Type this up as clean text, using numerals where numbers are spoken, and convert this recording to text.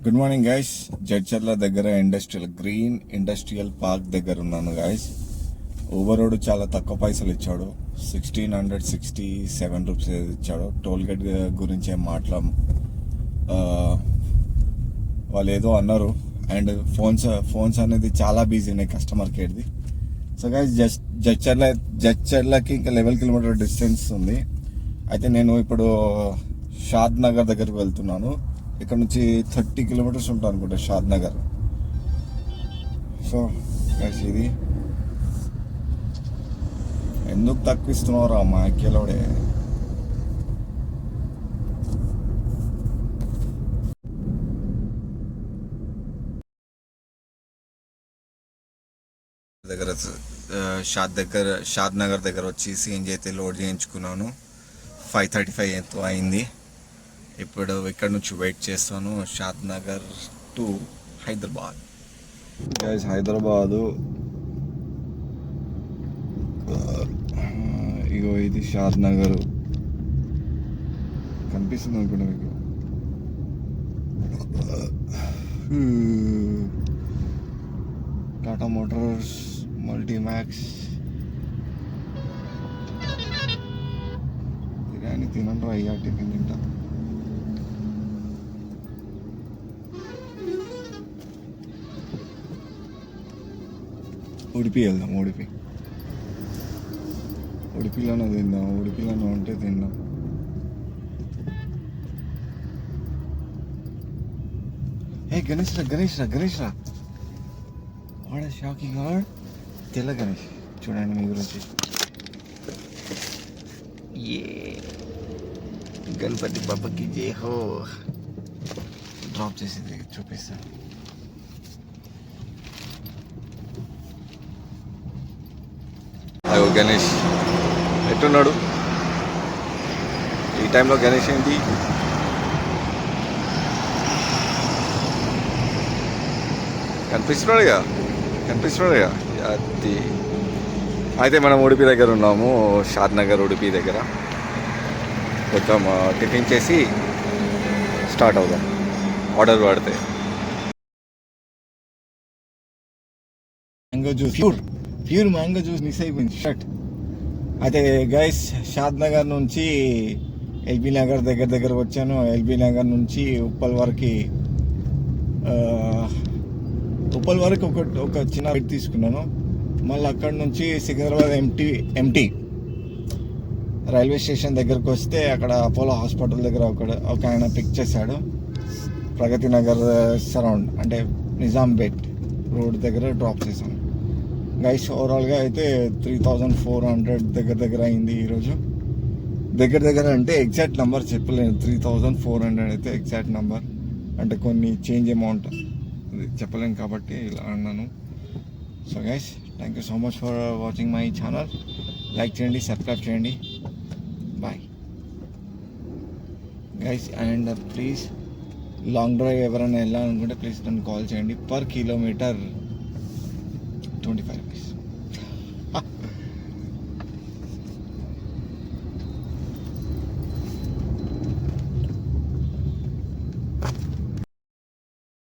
Good morning guys. Jadcherla దగ్గర green industrial park దగ్గర ఉన్నాను గైస్. ఊబరోడు చాలా తక్కువ పైసలు ఇచ్చాడు, 1667 రూపీస్ ఇచ్చాడు. టోల్ గేట్ గురించి ఏం వాళ్ళు ఏదో అన్నారు. అండ్ ఫోన్స్ అనేది చాలా బిజీ ఉన్నాయి కస్టమర్ కేర్ది. సో గైస్ జడ్చర్లకి ఇంకా 11 కిలోమీటర్ డిస్టెన్స్ ఉంది. అయితే నేను ఇప్పుడు షాద్ నగర్ దగ్గరికి వెళ్తున్నాను. ఇక్కడ నుంచి 30 కిలోమీటర్స్ ఉంటాను అనుకుంటా షాద్ నగర్. సో ఇది ఎందుకు తక్కువ ఇస్తున్నావురా మా అక్కేలోడే. షాద్ నగర్ దగ్గర వచ్చి సిఎన్జి అయితే లోడ్ చేయించుకున్నాను. 5:35 ఎంతో అయింది. ఇప్పుడు ఇక్కడ నుంచి వెయిట్ చేస్తాను షాద్ నగర్ టు హైదరాబాద్. హైదరాబాదు ఇగో ఇది షాద్ నగర్ కనిపిస్తుంది అనుకుంటా మీకు. టాటా మోటార్స్, మల్టీమ్యాక్స్. బిర్యానీ తినండి అయ్యా, టిఫిన్ తింటా. ఉడిపి వెళ్దాం. ఉడిపిలోనే తిందాం. ఉడిపిలోనే ఉంటే తిందాం. ఏ గణేష్ రా వాడ షాకింగ్ గాడ్. తెల్ల గణేష్ చూడండి మీ గురించి. ఏ గణపతి బాబాకి జై హో. డ్రాప్ చేసింది చూపిస్తాను. గణేష్ ఎట్టున్నాడు ఈ టైంలో? గణేష్ ఏంటి కనిపిస్తున్నాడుగా అది. అయితే మనం ఉడిపి దగ్గర ఉన్నాము, షాద్ నగర్ ఉడిపి దగ్గర. కొంచెం టిఫిన్ చేసి స్టార్ట్ అవుదాం ఆర్డర్ పడితే. Mango juice, pure mango juice miss అయిపోయింది షర్ట్. అయితే గైస్ షాద్ నగర్ నుంచి ఎల్బీ నగర్ దగ్గర వచ్చాను. ఎల్బీ నగర్ నుంచి ఉప్పల్ వరకు ఒక చిన్న రైడ్ తీసుకున్నాను. మళ్ళీ అక్కడ నుంచి సికింద్రాబాద్ ఎంటీ రైల్వే స్టేషన్ దగ్గరకు వస్తే అక్కడ అపోలో హాస్పిటల్ దగ్గర ఒక ఆయన పిక్ చేశాడు. ప్రగతి నగర్ సరౌండ్ అంటే నిజాంపేట్ రోడ్ దగ్గర డ్రాప్ చేశాను గైస్. ఓవరాల్గా అయితే 3400 దగ్గర అయింది ఈరోజు. దగ్గర అంటే ఎగ్జాక్ట్ నెంబర్ చెప్పలేను. 3400 అయితే ఎగ్జాక్ట్ నెంబర్, అంటే కొన్ని చేంజ్ అమౌంట్ చెప్పలేను కాబట్టి ఇలా అన్నాను. So guys, thank you so much for watching my channel. Like చేయండి, సబ్స్క్రైబ్ చేయండి. Bye guys. And please long drive ఎవరైనా వెళ్ళాలనుకుంటే ప్లీజ్ నన్ను కాల్ చేయండి. Per kilometre 25 rupees.